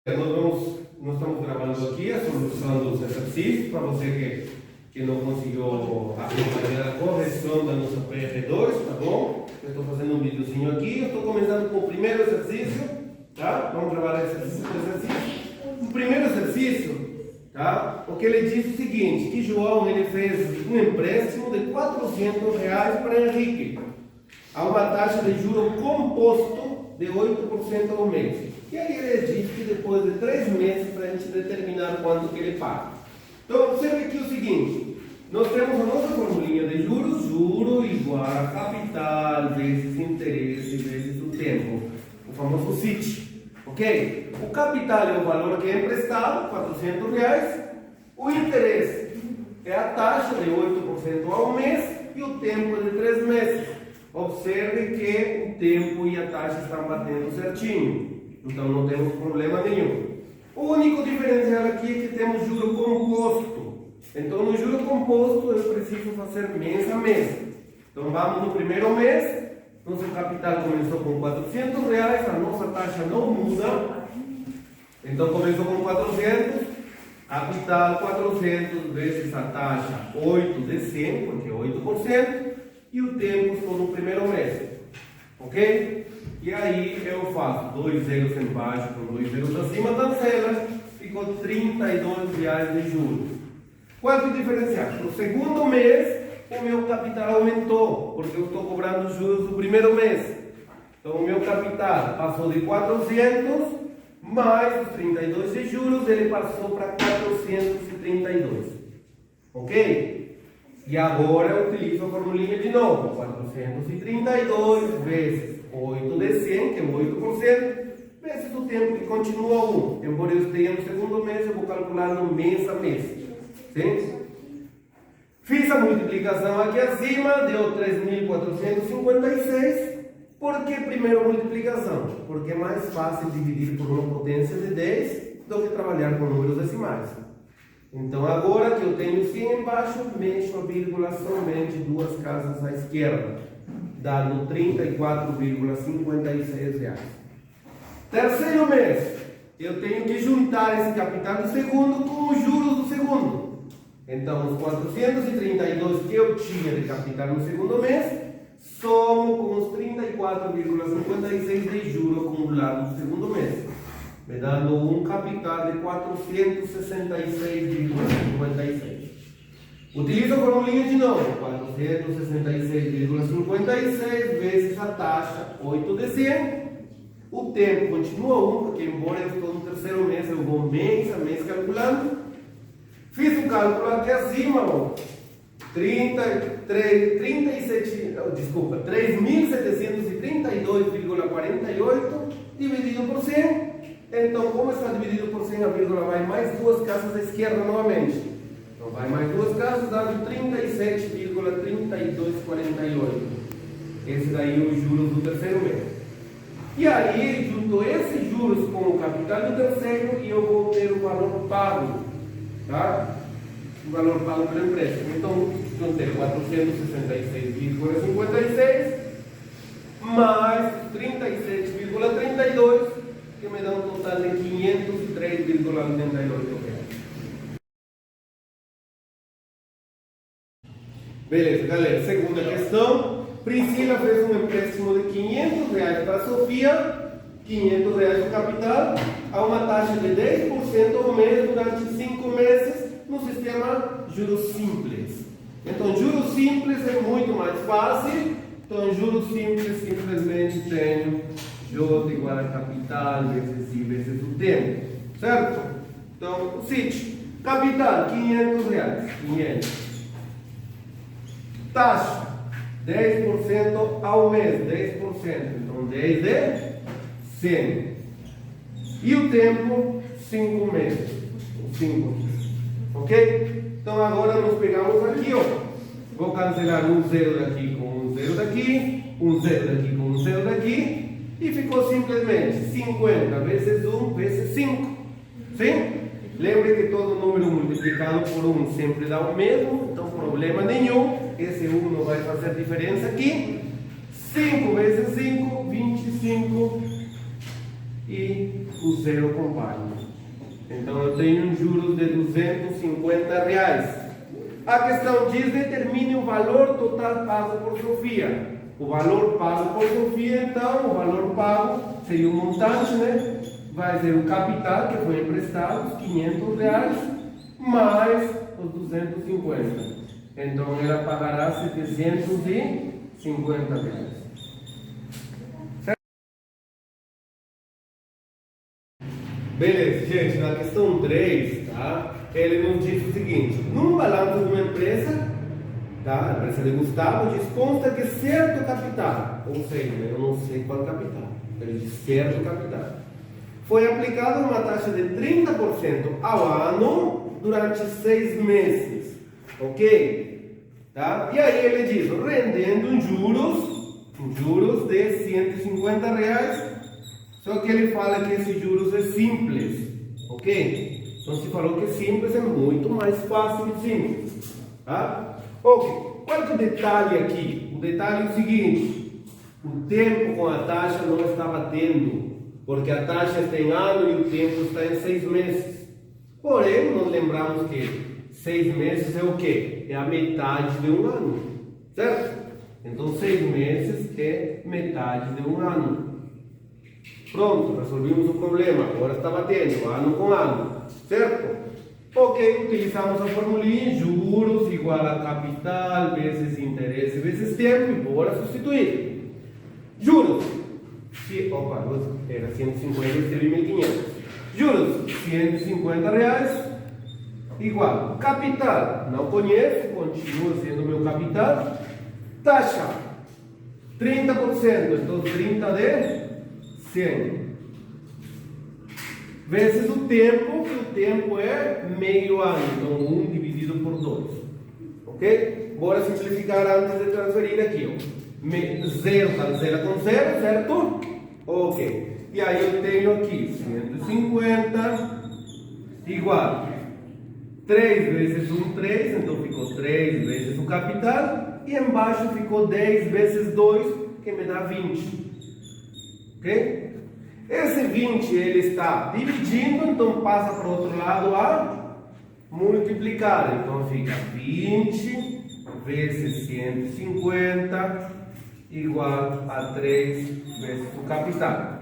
Nós estamos gravando aqui a solução dos exercícios para você que não conseguiu acompanhar a correção da nossa PR2, tá bom? Eu estou fazendo um videozinho aqui, eu estou começando com o primeiro exercício, tá? Vamos gravar exercício por exercício. O primeiro exercício, tá? O que ele diz é o seguinte, que João ele fez um empréstimo de R$400 para Henrique, a uma taxa de juros composto de 8% ao mês. E aí ele diz que depois de 3 meses para a gente determinar quanto que ele paga. Então, observe aqui o seguinte, nós temos a nossa formulinha de juros, juro igual a capital vezes interesse vezes o tempo, o famoso CIT, ok? O capital é o valor que é emprestado, R$400, o interesse é a taxa de 8% ao mês e o tempo é de 3 meses. Observe que o tempo e a taxa estão batendo certinho. Então não temos problema nenhum. O único diferencial aqui é que temos juro composto. Então no juro composto eu preciso fazer mês a mês. Então vamos no primeiro mês, nosso capital começou com R$400, a nossa taxa não muda. Então começou com 400, capital 400 vezes a taxa 8 de 100, porque é 8%, e o tempo estou no primeiro mês. Ok? E aí eu faço 2 zeros embaixo com 2 zeros acima, cancela, ficou R$32 de juros. Qual é o diferencial? No segundo mês, o meu capital aumentou, porque eu estou cobrando os juros do primeiro mês. Então o meu capital passou de 400, mais os 32 de juros, ele passou para 432. Ok? E agora eu utilizo a formulinha de novo, 432 vezes 8 de 100, que é 8%, vezes o tempo que continua 1. Embora eu esteja no segundo mês, eu vou calcular no mês a mês. Sim? Fiz a multiplicação aqui acima, deu 3.456. Por que primeiro multiplicação? Porque é mais fácil dividir por uma potência de 10 do que trabalhar com números decimais. Então agora que eu tenho 100 embaixo, mexo a vírgula somente 2 casas à esquerda, dando R$34,56. Terceiro mês, eu tenho que juntar esse capital do segundo com os juros do segundo. Então os 432 que eu tinha de capital no segundo mês, somo com os 34,56 de juros acumulados no segundo mês, me dando um capital de 466,56. Utilizo a formulinha de novo, 466,56 vezes a taxa 8 de 100. O tempo continua 1, porque embora eu estou no terceiro mês, eu vou mês a mês calculando. Fiz o cálculo aqui acima, 3.732,48 dividido por 100. Então, como está dividido por 100, a vírgula vai mais 2 casas à esquerda novamente. Então, vai mais 2 casas, dando 37,3248. Esse daí é os juros do terceiro mês. E aí, junto esses juros com o capital do terceiro, e eu vou ter o valor pago, tá? O valor pago pelo empréstimo. Então, vou ter 466,56 mais 37,32, que me dá um total de 503,88 reais. Beleza, galera. Segunda questão. Priscila fez um empréstimo de R$500 para Sofia, R$500 do capital, a uma taxa de 10% ao mês durante 5 meses no sistema juros simples. Então, juros simples é muito mais fácil. Então, juros simples simplesmente tenho J igual a capital vezes I vezes o tempo, certo? Então, o CIT, capital, R$500, 500. Taxa, 10% ao mês, 10%, então 10 de 100. E o tempo, 5 meses, 5, ok? Então agora nós pegamos aqui, ó, vou cancelar um zero daqui com um zero daqui, um zero daqui com um zero daqui, e ficou simplesmente 50 vezes 1 vezes 5. Sim? Lembre que todo número multiplicado por 1 sempre dá o mesmo, então problema nenhum. Esse 1 não vai fazer diferença aqui. 5 vezes 5, 25. E o zero acompanha. Então eu tenho um juros de R$ 250. A questão diz: determine o valor total pago por Sofia. O valor pago por Sofia, então, o valor pago seria o montante, né? Vai ser o capital que foi emprestado, os R$ 500, mais os 250. Então ela pagará R$ 750. Beleza, gente, na questão 3, tá? Ele nos diz o seguinte: no balanço de uma empresa, tá? A empresa de Gustavo diz: consta que certo capital, ou seja, eu não sei qual capital, ele diz certo capital, foi aplicada uma taxa de 30% ao ano durante 6 meses, ok? Tá? E aí ele diz, rendendo juros de R$ 150, só que ele fala que esse juros é simples, ok? Então se falou que simples é muito mais fácil de simples, tá? Ok, qual que é o detalhe aqui? O detalhe é o seguinte: o tempo com a taxa não está batendo, porque a taxa está em ano e o tempo está em 6 meses. Porém, nós lembramos que 6 meses é o quê? É a metade de um ano, certo? Então 6 meses é metade de um ano. Pronto, resolvimos o problema. Agora está batendo ano com ano, certo? Ok, utilizamos a formulinha: juros igual a capital vezes interesse vezes tempo, e bora substituir. Juros, era 150, escrevi 1.500. Juros, R$ 150 igual capital, não conheço, continua sendo meu capital. Taxa, 30%, então 30 de 100. Vezes o tempo, que o tempo é meio ano, então 1 dividido por 2. Ok? Bora simplificar antes de transferir aqui. Ó. 0 cancela com 0, certo? Ok. E aí eu tenho aqui 150 igual 3 vezes 1, 3, então ficou 3 vezes o capital, e embaixo ficou 10 vezes 2, que me dá 20. Ok? Esse 20 ele está dividindo, então passa para o outro lado a multiplicar. Então fica 20 vezes 150 igual a 3 vezes o capital.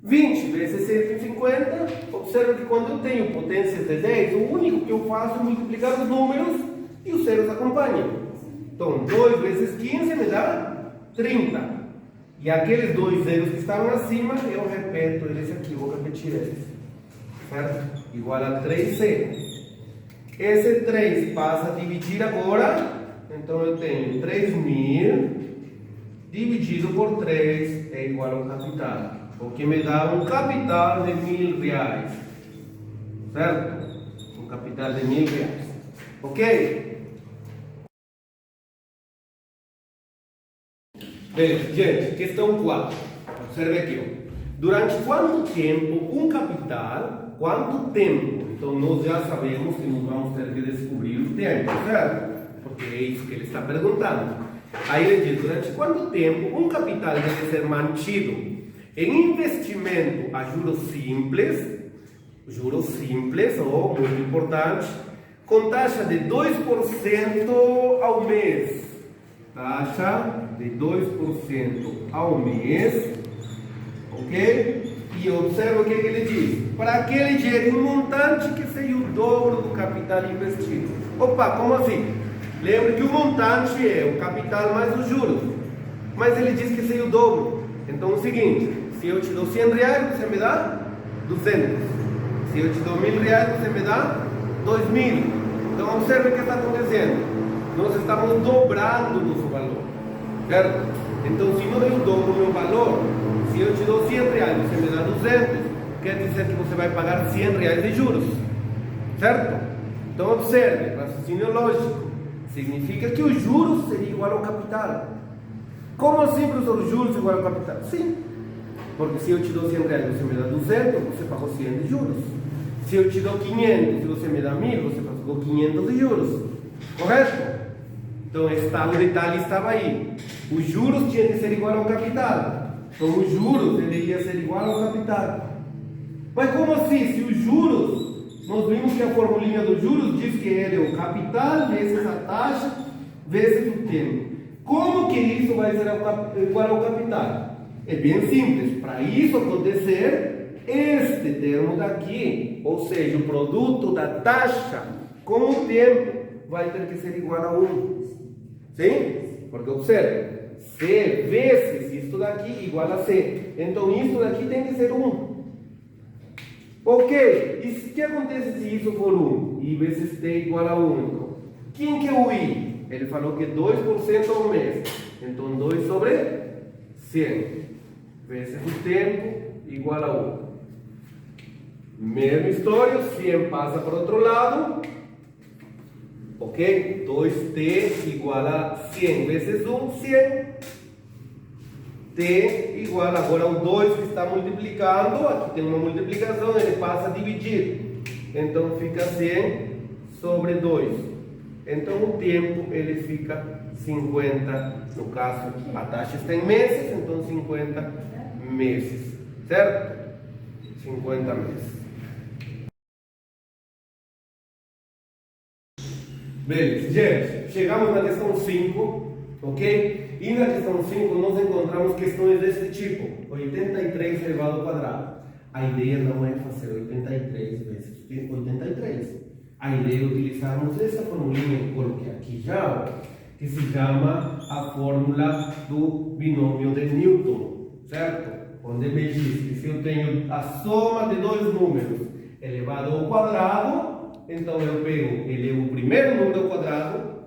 20 vezes 150, observa que quando eu tenho potências de 10, o único que eu faço é multiplicar os números e os zeros acompanham. Então 2 vezes 15 me dá 30. E aqueles 2 zeros que estavam acima, eu repeto eles aqui, vou repetir eles, certo? Igual a 3C. Esse 3 passa a dividir agora, então eu tenho 3.000 dividido por 3 é igual ao capital, o que me dá um capital de R$ 1.000, certo? Um capital de R$ 1.000, ok? Bem, gente, questão 4. Observe aqui. Ó. Durante quanto tempo um capital, quanto tempo? Então nós já sabemos que nós vamos ter que descobrir o tempo, certo? Porque é isso que ele está perguntando. Aí ele diz: durante quanto tempo um capital deve ser mantido em investimento a juros simples, ou muito importante, com taxa de 2% ao mês. Taxa de 2% ao mês, ok? E observa o que ele diz: para aquele dinheiro, um montante que seja o dobro do capital investido. Opa, como assim? Lembre que o montante é o capital mais os juros, mas ele diz que seja o dobro. Então é o seguinte: se eu te dou R$ 100, você me dá 200. Se eu te dou R$ 1.000, você me dá 2.000. Então observe o que está acontecendo: nós estamos dobrando o nosso valor, certo? Então se não eu dobro o meu valor, se eu te dou R$ 100, você me dá 200, quer dizer que você vai pagar R$ 100 de juros, certo? Então observe, raciocínio lógico, significa que os juros seria igual ao capital. Como assim, professor, os juros igual ao capital? Sim, porque se eu te dou R$ 100, você me dá 200, você pagou 100 de juros. Se eu te dou 500 e você me dá 1.000, você pagou 500 de juros. Correto? Então o detalhe estava aí. Os juros tinham que ser igual ao capital. Então os juros deveriam ser igual ao capital. Mas como assim? Se os juros, nós vimos que a formulinha dos juros diz que ele é o capital vezes a taxa vezes o tempo. Como que isso vai ser igual ao capital? É bem simples. Para isso acontecer, este termo daqui, ou seja, o produto da taxa com o tempo, vai ter que ser igual a 1. Sim? Porque observe, C vezes isto daqui igual a C. Então isto daqui tem que ser 1. Ok, e o que acontece se isso for 1? I vezes T igual a 1. Então, quem que é o I? Ele falou que 2% ao mês. Então 2 sobre 100 vezes o tempo igual a 1. Mesma história, 100 passa para o outro lado. Ok? 2t igual a 100 vezes 1, 100. T igual agora ao 2 que está multiplicando. Aqui tem uma multiplicação, ele passa a dividir. Então fica 100 sobre 2. Então o tempo ele fica 50. No caso, a taxa está em meses, então 50 meses. Certo? 50 meses. Beleza, gente, chegamos na questão 5, ok? E na questão 5 nós encontramos questões desse tipo, 83 elevado ao quadrado. A ideia não é fazer 83 vezes 83. A ideia é utilizarmos essa formulinha que coloquei aqui já, que se chama a fórmula do binômio de Newton, certo? Onde me diz que se eu tenho a soma de dois números elevado ao quadrado, então eu pego, elevo o primeiro número ao quadrado,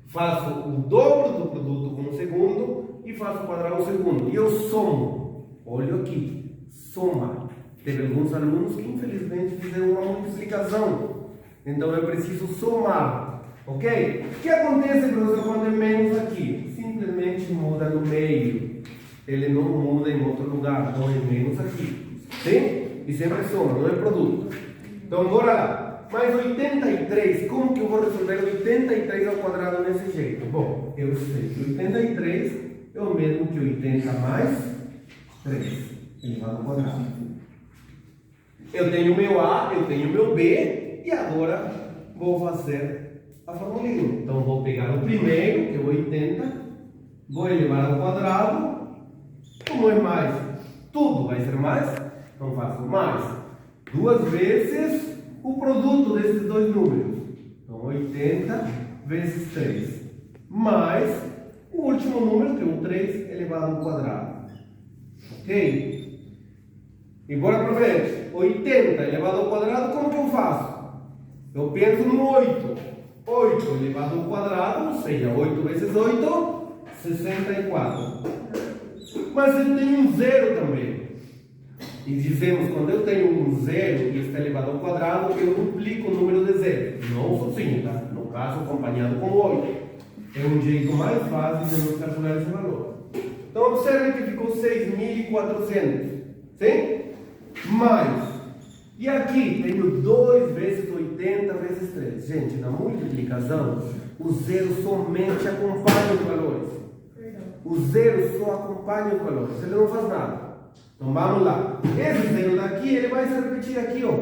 faço o dobro do produto com o segundo e faço quadrado o segundo. E eu somo. Olha aqui, soma. Teve alguns alunos que infelizmente fizeram uma multiplicação. Então eu preciso somar. Ok? O que acontece, professor, quando é menos aqui? Simplesmente muda no meio. Ele não muda em outro lugar. Então é menos aqui. Sim? E sempre soma, não é produto. Então bora lá. Mais 83, como que eu vou resolver 83 ao quadrado desse jeito? Bom, eu sei que 83 é o mesmo que 80 mais 3 elevado ao quadrado. Eu tenho meu A, eu tenho meu B, e agora vou fazer a formulinha. Então vou pegar o primeiro, que é 80, vou elevar ao quadrado. Como é mais? Tudo vai ser mais, então faço mais 2 vezes o produto desses dois números. Então 80 vezes 3, mais o último número, que é o 3 elevado ao quadrado. Ok? E bora para frente. 80 elevado ao quadrado, como que eu faço? Eu penso no 8. 8 elevado ao quadrado, ou seja, 8 vezes 8, 64. Mas eu tenho um zero também. E dizemos, quando eu tenho um zero e está elevado ao quadrado, eu duplico o número de zero. Não sozinho, tá? No caso, acompanhado com 8. É um jeito mais fácil de nós calcular esse valor. Então, observe que ficou 6.400. Sim? Mais. E aqui tenho 2 vezes 80 vezes 3. Gente, na multiplicação, o zero somente acompanha os valores. O zero só acompanha os valores. Ele não faz nada. Então vamos lá. Esse zero daqui, ele vai se repetir aqui, ó.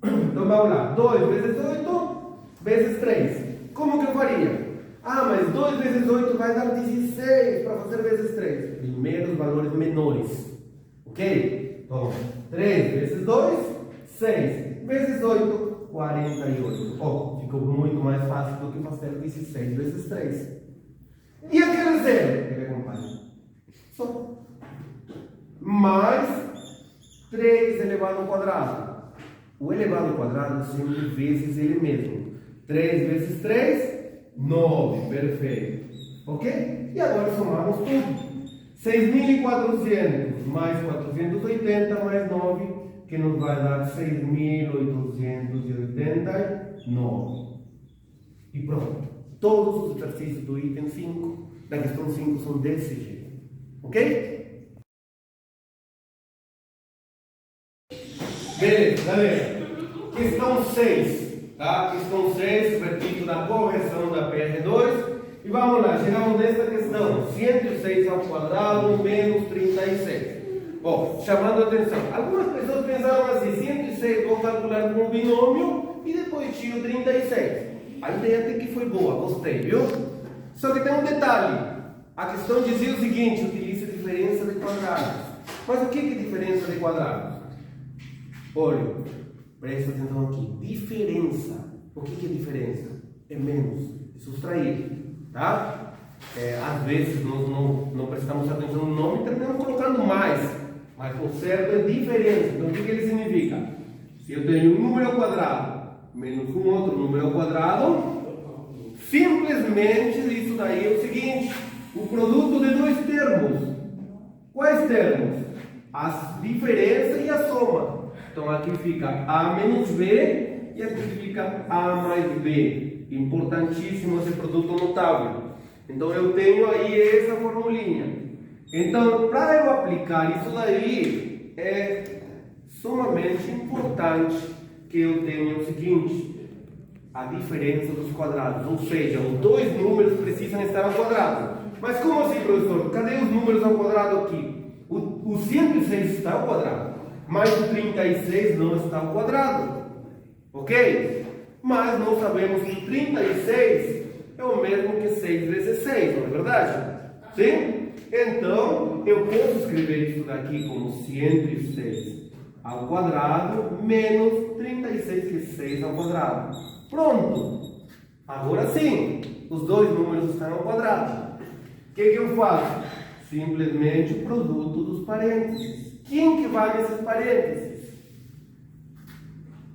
Então vamos lá. 2 vezes 8 vezes 3. Como que eu faria? Ah, mas 2 vezes 8 vai dar 16 para fazer vezes 3. Primeiro os valores menores. Ok? Então, 3 vezes 2, 6. Vezes 8, 48. Ó, ficou muito mais fácil do que fazer 16 vezes 3. E aquele zero? Ele acompanha. Só. Mais 3 elevado ao quadrado. O elevado ao quadrado sempre vezes ele mesmo. 3 vezes 3, 9. Perfeito. Ok? E agora somamos tudo. 6.400 mais 480 mais 9, que nos vai dar 6.889. E pronto. Todos os exercícios do item 5, da questão 5, são desse jeito. Ok? Beleza, galera. Questão 6, tá? Questão 6, repito, da correção da PR2. E vamos lá, chegamos nesta questão. 106 ao quadrado menos 36. Bom, chamando a atenção, algumas pessoas pensaram assim, 106 vou calcular com um binômio e depois tiro 36. A ideia até que foi boa, gostei, viu? Só que tem um detalhe. A questão dizia o seguinte, utilize a diferença de quadrados. Mas o que é diferença de quadrados? Olha, presta atenção aqui. Diferença. O que é diferença? É menos, é subtrair, tá? Às vezes nós não prestamos atenção no nome e terminamos colocando mais. Mas o certo é diferença. Então o que ele significa? Se eu tenho um número ao quadrado menos um outro número ao quadrado, simplesmente isso daí é o seguinte, o produto de dois termos. Quais termos? A diferença e a soma. Então aqui fica A menos B e aqui fica A mais B. Importantíssimo esse produto notável. Então eu tenho aí essa formulinha. Então, para eu aplicar isso daí, é sumamente importante que eu tenha o seguinte, a diferença dos quadrados, ou seja, os dois números precisam estar ao quadrado. Mas como assim, professor? Cadê os números ao quadrado aqui? O 106 está ao quadrado, mas o 36 não está ao quadrado, ok? Mas não sabemos que o 36 é o mesmo que 6 vezes 6, não é verdade? Sim? Então, eu posso escrever isso daqui como 106 ao quadrado menos 36, que é 6 ao quadrado. Pronto! Agora sim, os dois números estão ao quadrado. O que eu faço? Simplesmente o produto dos parênteses. Quem que vai nesses parênteses?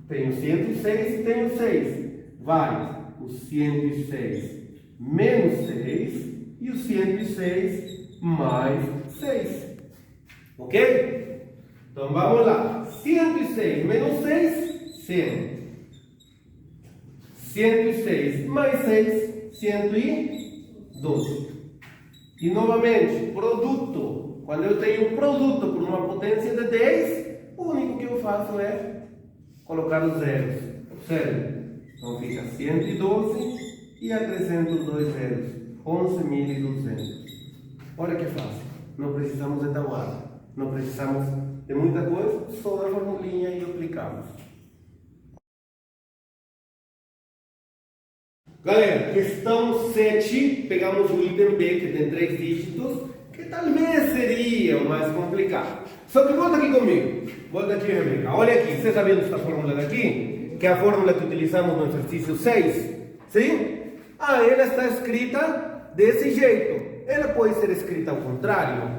Tenho 106 e tenho 6. Vai o 106 menos 6 e o 106 mais 6. Ok? Então vamos lá. 106 menos 6, 100. 106 mais 6, 112. E novamente, produto. Quando eu tenho produto por uma potência de 10, o único que eu faço é colocar os zeros. Certo? Então fica 112 e acrescento os dois zeros. 11.200. Olha que fácil. Não precisamos de tabuada. Não precisamos de muita coisa, só da formulinha e aplicamos. Galera, questão 7, pegamos o item B, que tem 3 dígitos, que talvez seria o mais complicado. Só que volta aqui comigo. Volta aqui, Rebeca. Olha aqui, você está vendo esta fórmula daqui? Que é a fórmula que utilizamos no exercício 6. Sim? Ela está escrita desse jeito. Ela pode ser escrita ao contrário?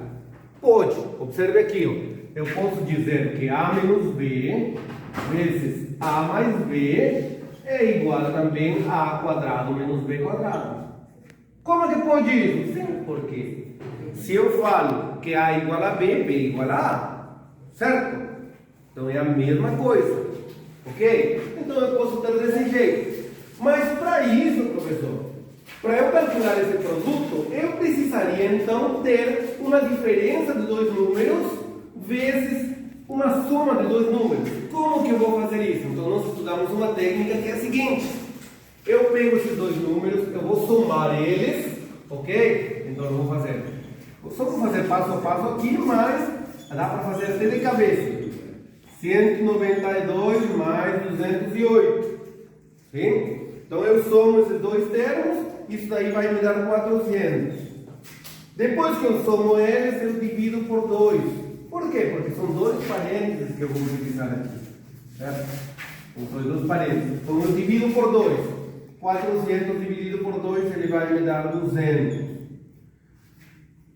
Pode. Observe aqui. Ó. Eu posso dizer que A menos B vezes A mais B é igual também a A quadrado menos B quadrado. Como é que pode isso? Sim, porque se eu falo que A é igual a B, B é igual a A, certo? Então é a mesma coisa, ok? Então eu posso ter desse jeito. Mas para isso, professor, para eu calcular esse produto, eu precisaria então ter uma diferença de dois números vezes uma soma de dois números. Como que eu vou fazer isso? Então nós estudamos uma técnica que é a seguinte. Eu pego esses dois números, eu vou somar eles, ok? Então eu vou fazer, só vou fazer passo a passo aqui, mas dá para fazer até de cabeça. 192 mais 208. Sim? Então eu somo esses dois termos, isso daí vai me dar 400. Depois que eu somo eles, eu divido por 2. Por quê? Porque são dois parênteses que eu vou utilizar aqui. Certo? São dois parênteses. Então eu divido por 2. 400 dividido por 2, ele vai me dar 200.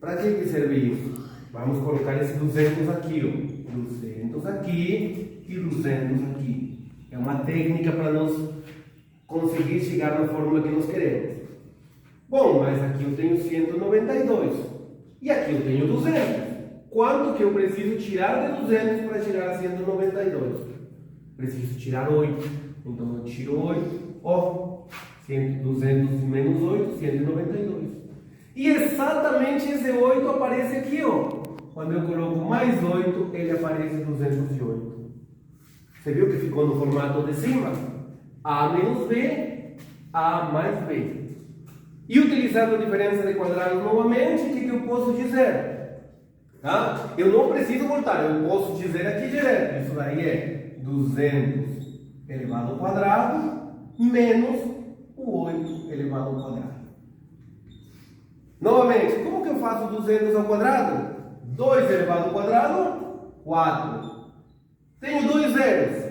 Para que serve isso? Vamos colocar esse 200 aqui. Ó. 200 aqui e 200 aqui. É uma técnica para nós conseguir chegar na fórmula que nós queremos. Bom, mas aqui eu tenho 192 e aqui eu tenho 200. Quanto que eu preciso tirar de 200 para chegar a 192? Preciso tirar 8. Então eu tiro 8. Ó, 200 menos 8, 192. E exatamente esse 8 aparece aqui, ó. Quando eu coloco mais 8, ele aparece 208. Você viu que ficou no formato de cima? A menos B, A mais B. E utilizando a diferença de quadrados novamente, o que eu posso dizer? Tá? Eu não preciso voltar, eu posso dizer aqui direto. Isso daí é 200 elevado ao quadrado menos o 8 elevado ao quadrado. Novamente, como que eu faço 200 ao quadrado? 2 elevado ao quadrado, 4. Tenho 2 zeros,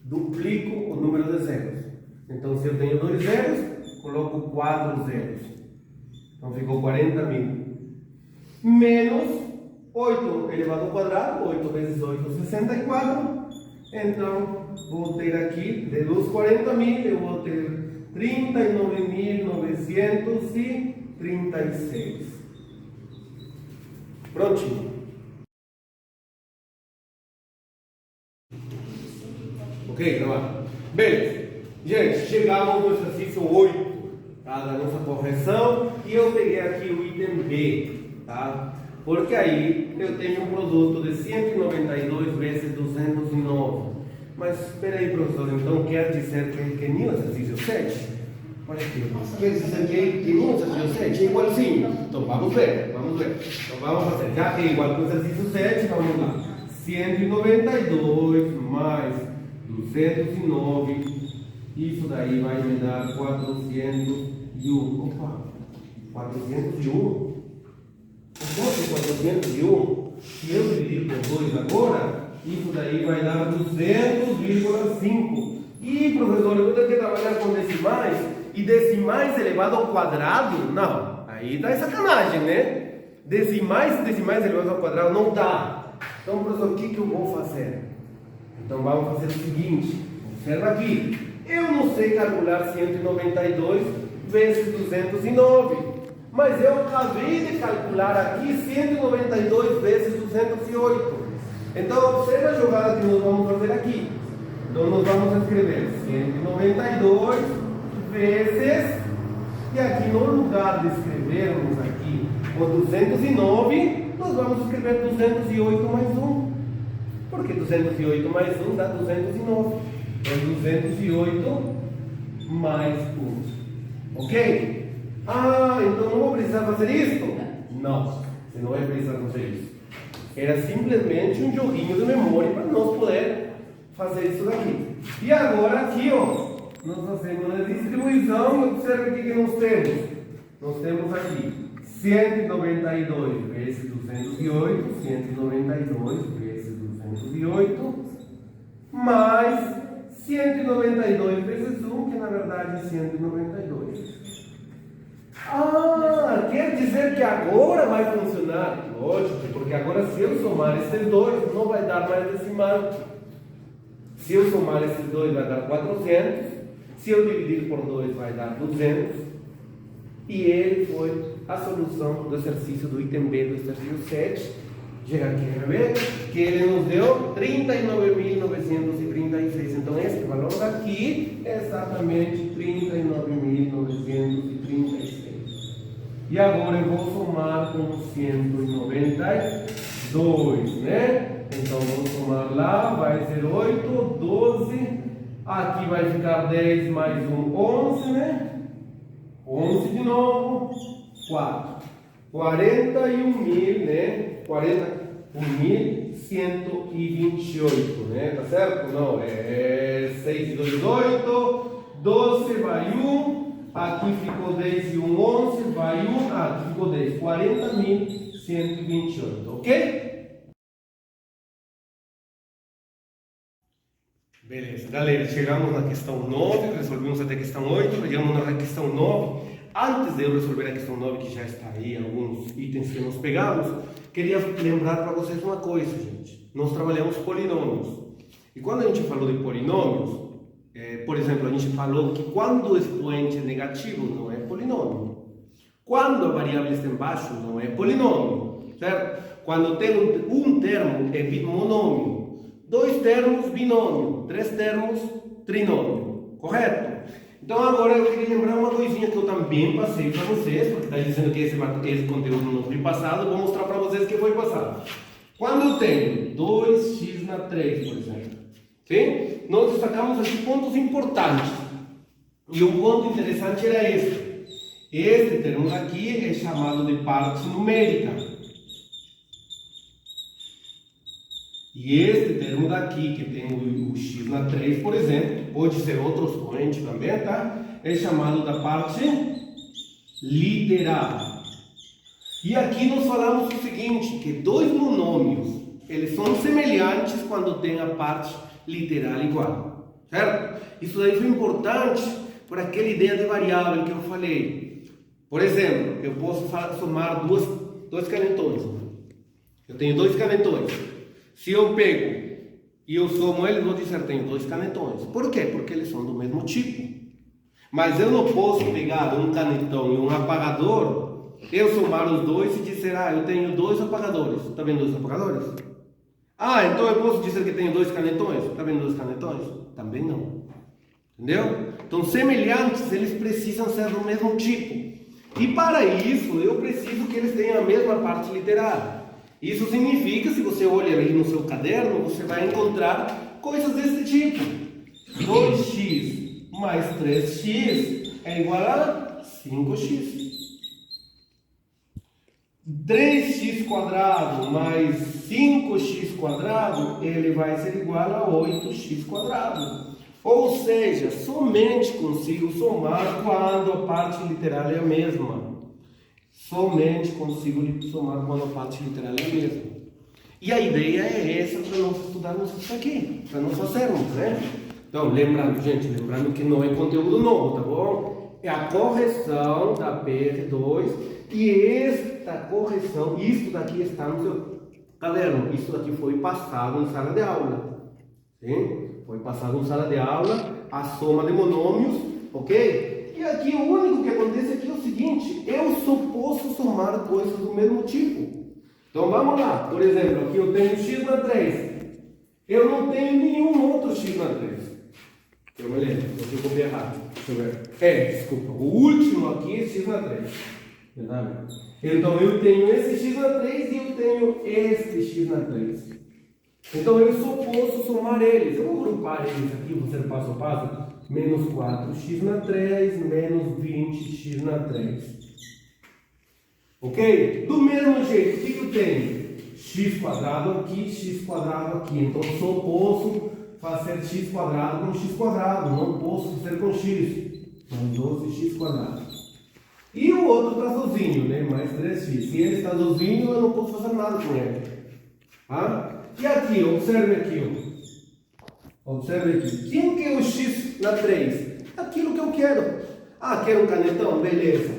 duplico o número de zeros. Então, se eu tenho 2 zeros, coloco 4 zeros. Então, ficou 40.000. Menos 8 elevado ao quadrado, 8 vezes 8, 64. Então, vou ter aqui, de dos 40.000, eu vou ter 39.936. Prontinho. Ok, trabalho. Beleza. Gente, chegamos no exercício 8, tá, da nossa correção. E eu peguei aqui o item B, tá? Porque aí eu tenho um produto de 192 vezes 209. Mas espera aí, professor, então quer dizer que nem o exercício 7? Olha aqui, quer dizer que nem o exercício 7 é igualzinho? Então vamos ver, vamos ver. Então vamos fazer, já que é igual que o exercício 7, vamos lá. 192 mais 209, isso daí vai me dar 401. Opa, 401? Como que 401? Se eu dividir por 2 agora, isso daí vai dar 200,5. E professor, eu vou ter que trabalhar com decimais, e decimais elevado ao quadrado? Não, aí dá sacanagem, né? Decimais elevados ao quadrado não dá. Então, professor, o que eu vou fazer? Então vamos fazer o seguinte, observa aqui. Eu não sei calcular 192 vezes 209. Mas eu acabei de calcular aqui 192 vezes 208. Então, observa a jogada que nós vamos fazer aqui. Então, nós vamos escrever 192 vezes, e aqui no lugar de escrevermos aqui o 209, nós vamos escrever 208 mais 1. Porque 208 mais 1 dá 209. Então, 208 mais 1. Ok? Ah, então não vou precisar fazer isso? Não, você não vai precisar fazer isso. Era simplesmente um joguinho de memória para nós poder fazer isso daqui. E agora aqui, ó, nós fazemos a distribuição. Observe o que nós temos. Nós temos aqui 192 vezes 208, 192 vezes 208, mais 192 vezes 1, que na verdade é 192. Ah, quer dizer que agora vai funcionar? Lógico, porque agora se eu somar esses dois, não vai dar mais decimal. Se eu somar esses dois, vai dar 400. Se eu dividir por 2, vai dar 200. E ele foi a solução do exercício do item B do exercício 7. Chega aqui a ver que ele nos deu 39.936. Então, esse valor daqui é exatamente 39.936. E agora eu vou somar com 192, né? Então, vou somar lá, vai ser 8, 12. Aqui vai ficar 10 mais 1, 11, né? 11 de novo, 4. 41.000, né? 41.128, né? Tá certo? Não, é 6, 2, 8, 12 vai 1. Aqui ficou 10 e 1, 11, vai 1, aqui ficou 10, 40.128, ok? Beleza, galera, chegamos na questão 9, resolvemos até a questão 8, chegamos na questão 9. Antes de eu resolver a questão 9, que já está aí, alguns itens que nós pegamos, queria lembrar para vocês uma coisa, gente. Nós trabalhamos polinômios. E quando a gente falou de polinômios, por exemplo, a gente falou que quando o expoente é negativo, não é polinômio. Quando a variável está embaixo, não é polinômio, certo? Quando tem um termo, é monômio. 2 termos, binômio. 3 termos, trinômio. Correto? Então agora eu queria lembrar uma coisinha que eu também passei para vocês, porque está dizendo que esse conteúdo não foi passado, eu vou mostrar para vocês que foi passado. Quando eu tenho 2x na 3, por exemplo, sim? Nós destacamos aqui pontos importantes. E um ponto interessante era este. Este termo aqui é chamado de parte numérica. E este termo daqui, que tem o x na 3, por exemplo, pode ser outro expoente também, tá? É chamado da parte literal. E aqui nós falamos o seguinte, que dois monômios, eles são semelhantes quando tem a parte literal igual, certo? Isso daí foi importante por aquela ideia de variável que eu falei. Por exemplo, eu posso somar dois canetões. Eu tenho dois canetões. Se eu pego e eu somo eles, vou dizer que tenho dois canetões. Por quê? Porque eles são do mesmo tipo. Mas eu não posso pegar um canetão e um apagador, eu somar os dois e dizer, eu tenho dois apagadores. Está vendo dois apagadores? Então eu posso dizer que tenho dois canetões? Está vendo dois canetões? Também não. Entendeu? Então, semelhantes, eles precisam ser do mesmo tipo. E para isso, eu preciso que eles tenham a mesma parte literal. Isso significa, se você olhar aí no seu caderno, você vai encontrar coisas desse tipo. 2x mais 3x é igual a 5x. 3x quadrado mais 5x quadrado, ele vai ser igual a 8x quadrado. Ou seja, somente consigo somar quando a parte literal é a mesma. Somente consigo somar quando a parte literal é a mesma. E a ideia é essa para nós estudarmos isso aqui, para nós fazermos, né? Então, lembrando que não é conteúdo novo, tá bom? É a correção da PR2 e esta correção, isso daqui está no seu caderno. Isso daqui foi passado em sala de aula. Sim? Foi passado em sala de aula a soma de monômios, ok? E aqui o único que acontece aqui é o seguinte, eu só posso somar coisas do mesmo tipo. Então vamos lá, por exemplo, aqui eu tenho x na 3. Eu não tenho nenhum outro x na 3. Eu me lembro, eu copiei errado. Deixa eu ver. Desculpa, o último aqui é x na 3. Então eu tenho esse x na 3 e eu tenho este x na 3. Então eu só posso somar eles. Eu vou agrupar eles aqui, vou ser passo a passo. Menos 4x na 3, menos 20x na 3. Ok? Do mesmo jeito, o que eu tenho? X quadrado aqui, x quadrado aqui. Então só posso fazer x quadrado com x quadrado. Não posso fazer com x. Então 12x quadrado. E o outro está sozinho, né? Mais 3x. Se ele está sozinho, eu não posso fazer nada com ele. E aqui, observe aqui. Observe aqui. Quem que é o x na 3? Aquilo que eu quero. Quero um canetão? Beleza.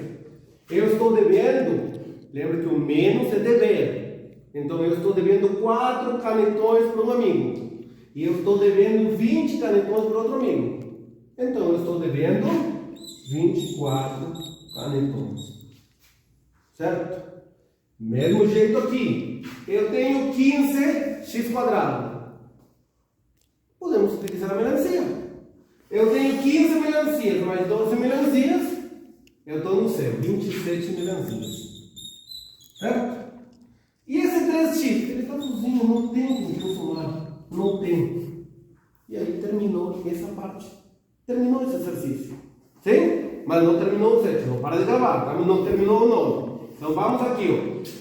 Eu estou devendo, lembra que o menos é dever. Então eu estou devendo 4 canetões para um amigo. E eu estou devendo 20 canetões para outro amigo. Então eu estou devendo 24 canetões. Certo? Mesmo jeito aqui. Eu tenho 15x quadrado. Podemos utilizar a melancia. Eu tenho 15 melancias mais 12 melancias. Eu estou no céu, 27 melancias. Certo? E esse 3x, ele está sozinho, não tem como somar. Não tem. E aí terminou essa parte. Terminou esse exercício. Sim? Mas não terminou o 7, não para de gravar. Não terminou o 9. Então vamos aqui,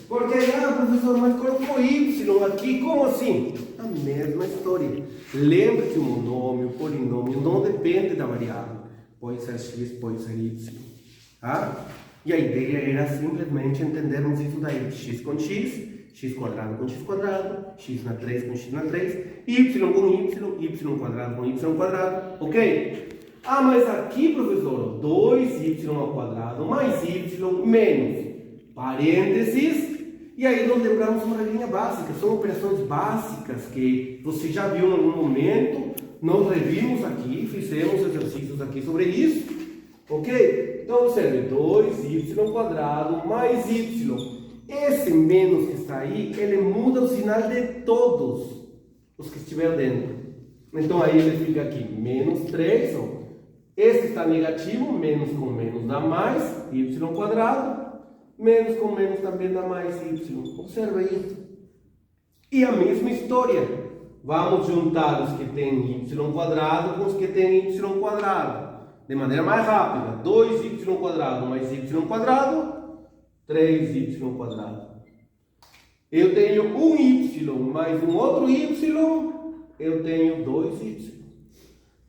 Porque, professor, mas colocou y aqui, como assim? A mesma história. Lembra que o monômio, o polinômio, não depende da variável. Pode ser x, pode ser y. E a ideia era simplesmente entendermos isso daí. X com x, x quadrado com x quadrado, x na 3 com x na 3, y com y quadrado com y quadrado, ok? Mas aqui, professor, 2y ao quadrado mais y menos parênteses, e aí nós lembramos uma regrinha básica, são operações básicas que você já viu em algum momento, nós revimos aqui, fizemos exercícios aqui sobre isso, ok? Então observe, 2y quadrado mais y, esse menos que está aí, ele muda o sinal de todos os que estiver dentro, então aí ele fica aqui, menos 3, este está negativo, menos com menos dá mais, y quadrado, menos com menos também dá mais y. Observa aí. E a mesma história. Vamos juntar os que têm y quadrado com os que têm y quadrado. De maneira mais rápida. 2y quadrado mais y quadrado, 3y quadrado. Eu tenho um y mais um outro y, eu tenho 2y.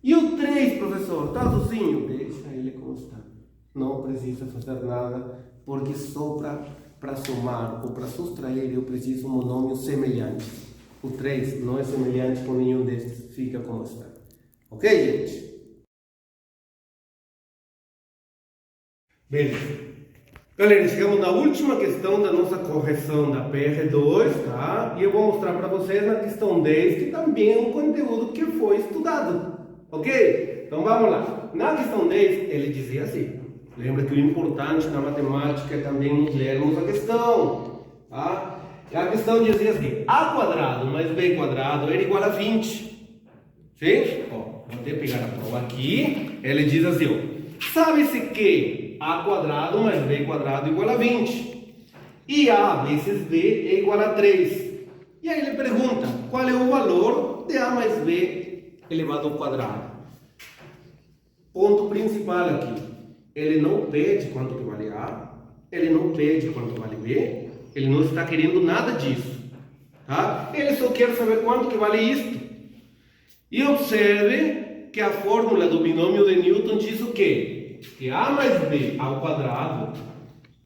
E o 3, professor, tá sozinho? Deixa ele como está. Não precisa fazer nada, porque só para somar ou para subtrair eu preciso um monômio semelhante. O 3 não é semelhante com nenhum destes, fica como está. Ok, gente? Beleza. Galera, chegamos na última questão da nossa correção da PR2, tá? E eu vou mostrar para vocês na questão 10, que também é um conteúdo que foi estudado. Ok? Então vamos lá. Na questão 10, ele dizia assim. Lembra que o importante na matemática é também lermos a questão. Tá? A questão dizia assim: a quadrado mais b quadrado era igual a 20. Sim? Ó, vou até pegar a prova aqui. Ele diz assim, ó, sabe-se que a quadrado mais b quadrado é igual a 20. E a vezes b é igual a 3. E aí ele pergunta, qual é o valor de a mais b elevado ao quadrado? Ponto principal aqui. Ele não pede quanto que vale a, ele não pede quanto vale b, ele não está querendo nada disso. Tá? Ele só quer saber quanto que vale isto. E observe que a fórmula do binômio de Newton diz o quê? Que a mais b ao quadrado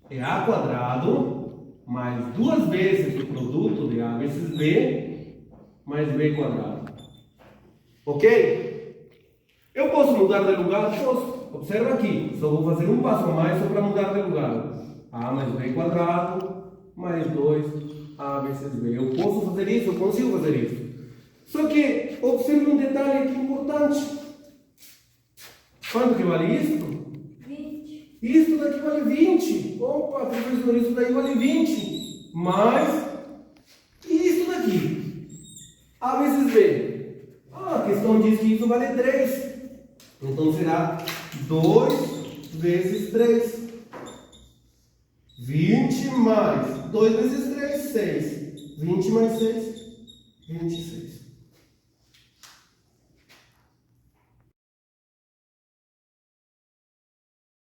é a quadrado mais duas vezes o produto de a vezes b mais b quadrado. Ok? Eu posso mudar de lugar? Posso. Observa aqui. Só vou fazer um passo a mais só para mudar de lugar. A mais b quadrado mais 2a vezes b. Eu posso fazer isso? Eu consigo fazer isso. Só que observe um detalhe aqui importante. Quanto que vale isso? 20. Isso daqui vale 20. Opa, professor, isso daí vale 20. Mais isso daqui. A vezes B. A questão diz que isso vale 3. Então será 2 vezes 3. 20 mais 2 vezes 3, 6. 20 mais 6, 26.